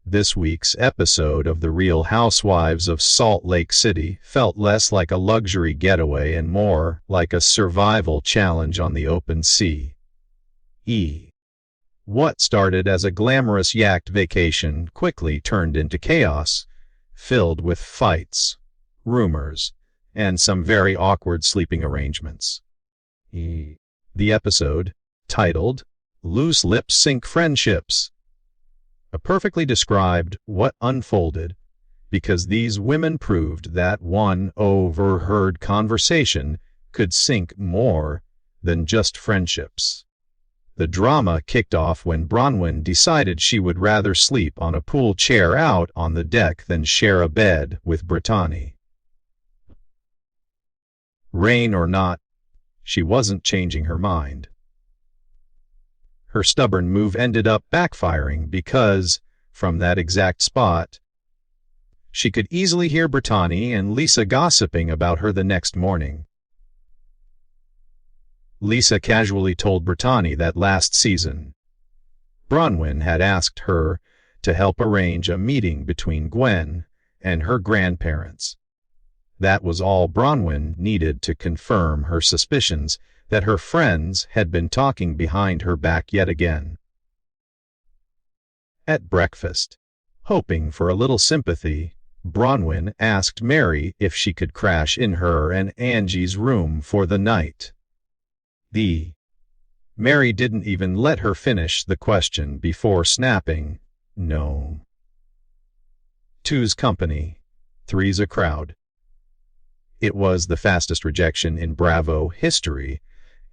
This week's episode of The Real Housewives of Salt Lake City felt less like a luxury getaway and more like a survival challenge on the open sea. What started as a glamorous yacht vacation quickly turned into chaos, filled with fights, rumors, and some very awkward sleeping arrangements. The episode, titled Loose Lips Sink Friendships, perfectly described what unfolded, because these women proved that one overheard conversation could sink more than just friendships. The drama kicked off when Bronwyn decided she would rather sleep on a pool chair out on the deck than share a bed with Britani. Rain or not, she wasn't changing her mind. Her stubborn move ended up backfiring because, from that exact spot, she could easily hear Britani and Lisa gossiping about her the next morning. Lisa casually told Britani that last season, Bronwyn had asked her to help arrange a meeting between Gwen and her grandparents. That was all Bronwyn needed to confirm her suspicions that her friends had been talking behind her back yet again. At breakfast, hoping for a little sympathy, Bronwyn asked Mary if she could crash in her and Angie's room for the night. Mary didn't even let her finish the question before snapping, "No. Two's company, three's a crowd." It was the fastest rejection in Bravo history,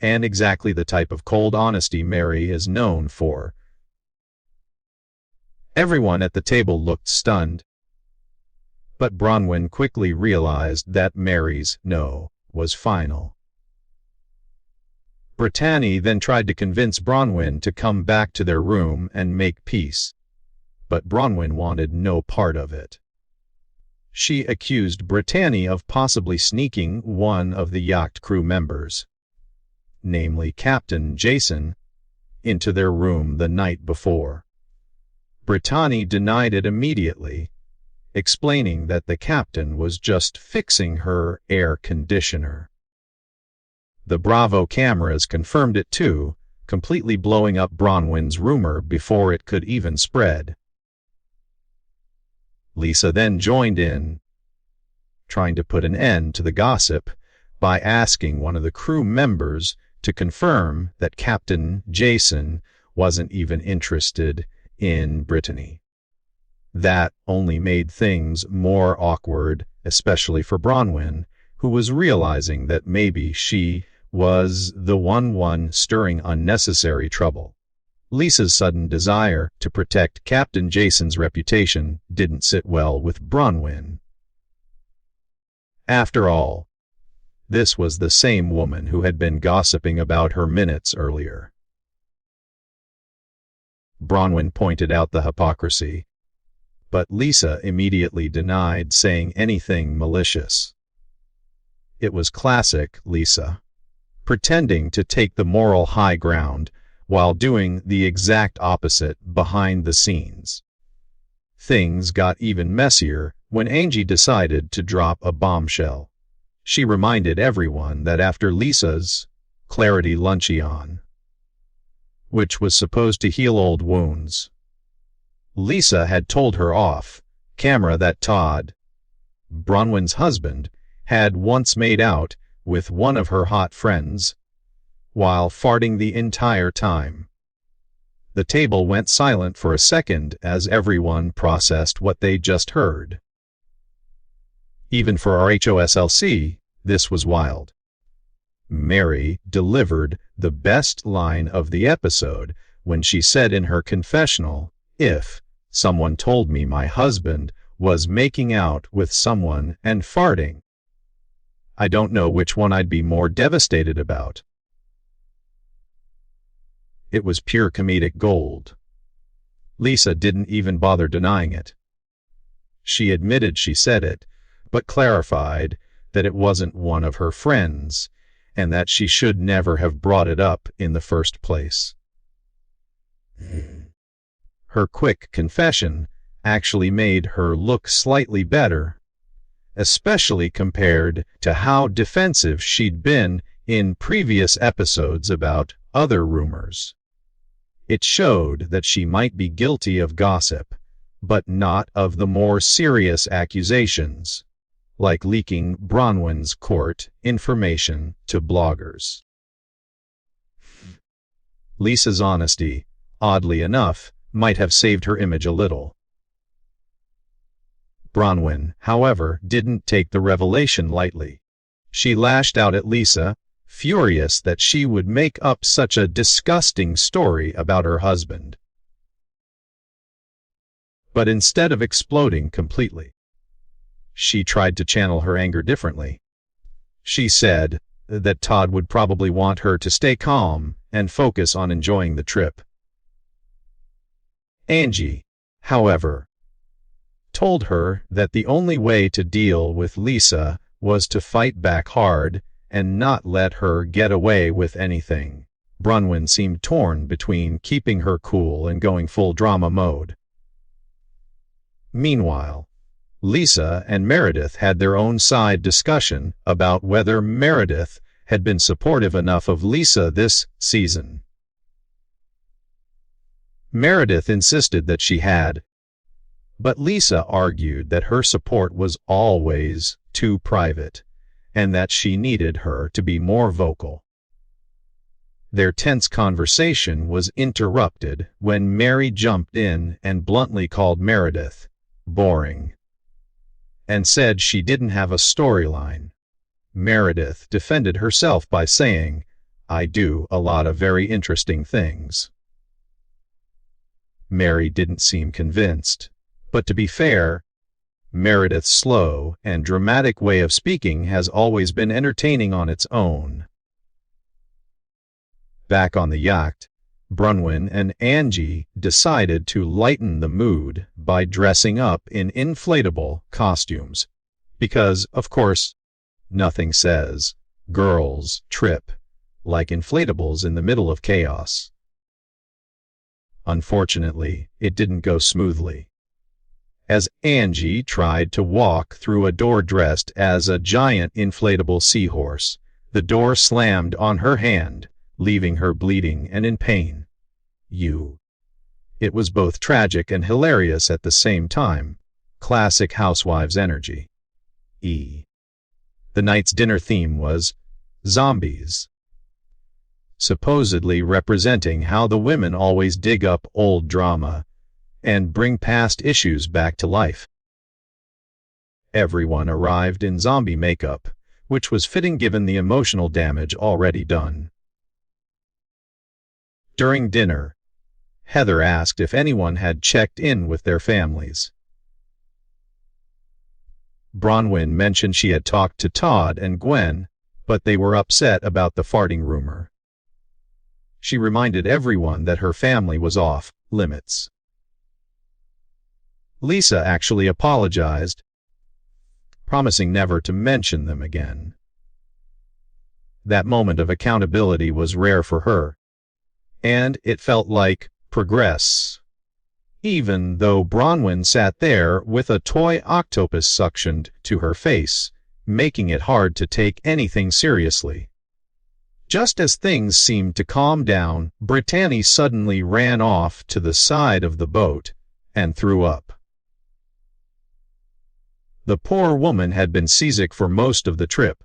and exactly the type of cold honesty Mary is known for. Everyone at the table looked stunned, but Bronwyn quickly realized that Mary's no was final. Britani then tried to convince Bronwyn to come back to their room and make peace, but Bronwyn wanted no part of it. She accused Britani of possibly sneaking one of the yacht crew members, namely Captain Jason, into their room the night before. Britani denied it immediately, explaining that the captain was just fixing her air conditioner. The Bravo cameras confirmed it too, completely blowing up Bronwyn's rumor before it could even spread. Lisa then joined in, trying to put an end to the gossip by asking one of the crew members to confirm that Captain Jason wasn't even interested in Britani. That only made things more awkward, especially for Bronwyn, who was realizing that maybe she was the one stirring unnecessary trouble. Lisa's sudden desire to protect Captain Jason's reputation didn't sit well with Bronwyn. After all, this was the same woman who had been gossiping about her minutes earlier. Bronwyn pointed out the hypocrisy, but Lisa immediately denied saying anything malicious. It was classic Lisa, pretending to take the moral high ground while doing the exact opposite behind the scenes. Things got even messier when Angie decided to drop a bombshell. She reminded everyone that after Lisa's Clarity Luncheon, which was supposed to heal old wounds, Lisa had told her off camera that Todd, Bronwyn's husband, had once made out with one of her hot friends, while farting the entire time. The table went silent for a second as everyone processed what they just heard. Even for RHOSLC, this was wild. Mary delivered the best line of the episode when she said in her confessional, "If someone told me my husband was making out with someone and farting, I don't know which one I'd be more devastated about." It was pure comedic gold. Lisa didn't even bother denying it. She admitted she said it, but clarified that it wasn't one of her friends, and that she should never have brought it up in the first place. Her quick confession actually made her look slightly better, especially compared to how defensive she'd been in previous episodes about other rumors. It showed that she might be guilty of gossip, but not of the more serious accusations, like leaking Bronwyn's court information to bloggers. Lisa's honesty, oddly enough, might have saved her image a little. Bronwyn, however, didn't take the revelation lightly. She lashed out at Lisa, furious that she would make up such a disgusting story about her husband. But instead of exploding completely, she tried to channel her anger differently. She said that Todd would probably want her to stay calm and focus on enjoying the trip. Angie, however, told her that the only way to deal with Lisa was to fight back hard and not let her get away with anything. Bronwyn seemed torn between keeping her cool and going full drama mode. Meanwhile, Lisa and Meredith had their own side discussion about whether Meredith had been supportive enough of Lisa this season. Meredith insisted that she had, but Lisa argued that her support was always too private and that she needed her to be more vocal. Their tense conversation was interrupted when Mary jumped in and bluntly called Meredith boring and said she didn't have a storyline. Meredith defended herself by saying, "I do a lot of very interesting things." Mary didn't seem convinced, but to be fair, Meredith's slow and dramatic way of speaking has always been entertaining on its own. Back on the yacht, Bronwyn and Angie decided to lighten the mood by dressing up in inflatable costumes, because, of course, nothing says girls trip like inflatables in the middle of chaos. Unfortunately, it didn't go smoothly. As Angie tried to walk through a door dressed as a giant inflatable seahorse, the door slammed on her hand, leaving her bleeding and in pain. It was both tragic and hilarious at the same time. Classic housewives energy. The night's dinner theme was zombies, supposedly representing how the women always dig up old drama and bring past issues back to life. Everyone arrived in zombie makeup, which was fitting given the emotional damage already done. During dinner, Heather asked if anyone had checked in with their families. Bronwyn mentioned she had talked to Todd and Gwen, but they were upset about the farting rumor. She reminded everyone that her family was off limits. Lisa actually apologized, promising never to mention them again. That moment of accountability was rare for her, and it felt like progress, even though Bronwyn sat there with a toy octopus suctioned to her face, making it hard to take anything seriously. Just as things seemed to calm down, Britani suddenly ran off to the side of the boat and threw up. The poor woman had been seasick for most of the trip,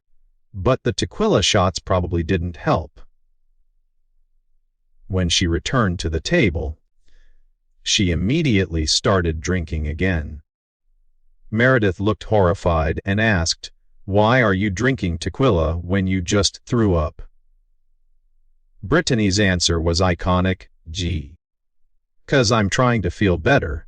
but the tequila shots probably didn't help. When she returned to the table, she immediately started drinking again. Meredith looked horrified and asked, "Why are you drinking tequila when you just threw up?" Britani's answer was iconic, "'Cause I'm trying to feel better."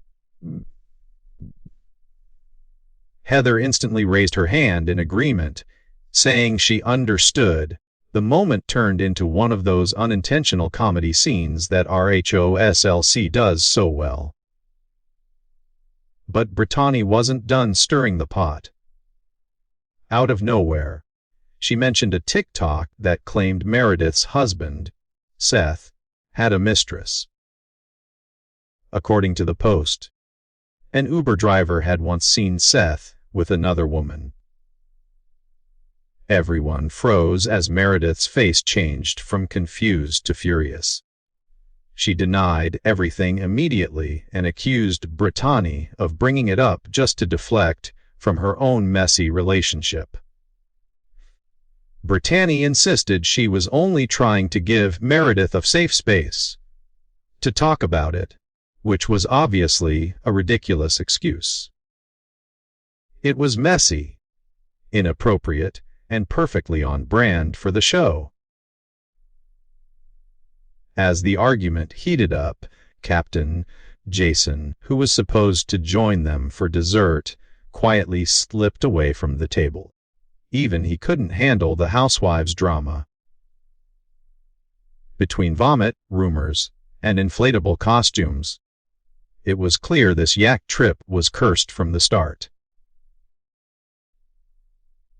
Heather instantly raised her hand in agreement, saying she understood. The moment turned into one of those unintentional comedy scenes that RHOSLC does so well. But Britani wasn't done stirring the pot. Out of nowhere, she mentioned a TikTok that claimed Meredith's husband, Seth, had a mistress. According to the post, An Uber driver had once seen Seth with another woman. Everyone froze as Meredith's face changed from confused to furious. She denied everything immediately and accused Britani of bringing it up just to deflect from her own messy relationship. Britani insisted she was only trying to give Meredith a safe space to talk about it, which was obviously a ridiculous excuse. It was messy, inappropriate, and perfectly on brand for the show. As the argument heated up, Captain Jason, who was supposed to join them for dessert, quietly slipped away from the table. Even he couldn't handle the housewives' drama. Between vomit, rumors, and inflatable costumes, it was clear this Yacht trip was cursed from the start.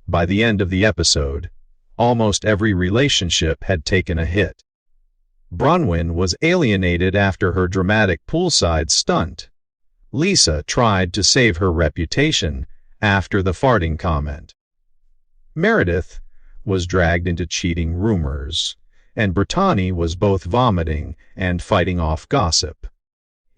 By the end of the episode, almost every relationship had taken a hit. Bronwyn was alienated after her dramatic poolside stunt. Lisa tried to save her reputation after the farting comment. Meredith was dragged into cheating rumors, and Britani was both vomiting and fighting off gossip.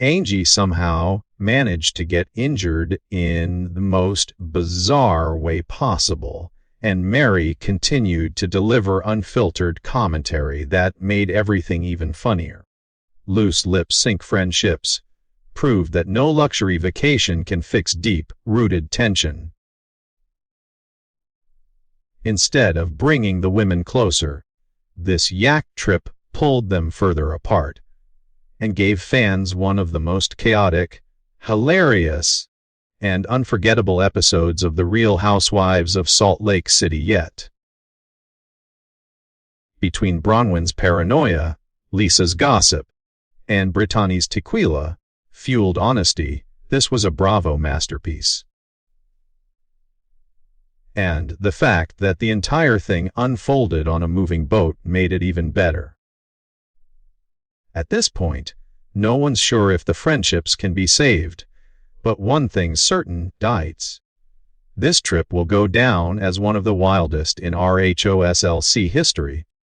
Angie somehow managed to get injured in the most bizarre way possible, and Mary continued to deliver unfiltered commentary that made everything even funnier. Loose lip-sync friendships proved that no luxury vacation can fix deep-rooted tension. Instead of bringing the women closer, this Yacht trip pulled them further apart and gave fans one of the most chaotic, hilarious, and unforgettable episodes of The Real Housewives of Salt Lake City yet. Between Bronwyn's paranoia, Lisa's gossip, and Britani's tequila fueled honesty, this was a Bravo masterpiece. And the fact that the entire thing unfolded on a moving boat made it even better. At this point, no one's sure if the friendships can be saved, but one thing's certain, Dites. This trip will go down as one of the wildest in RHOSLC history.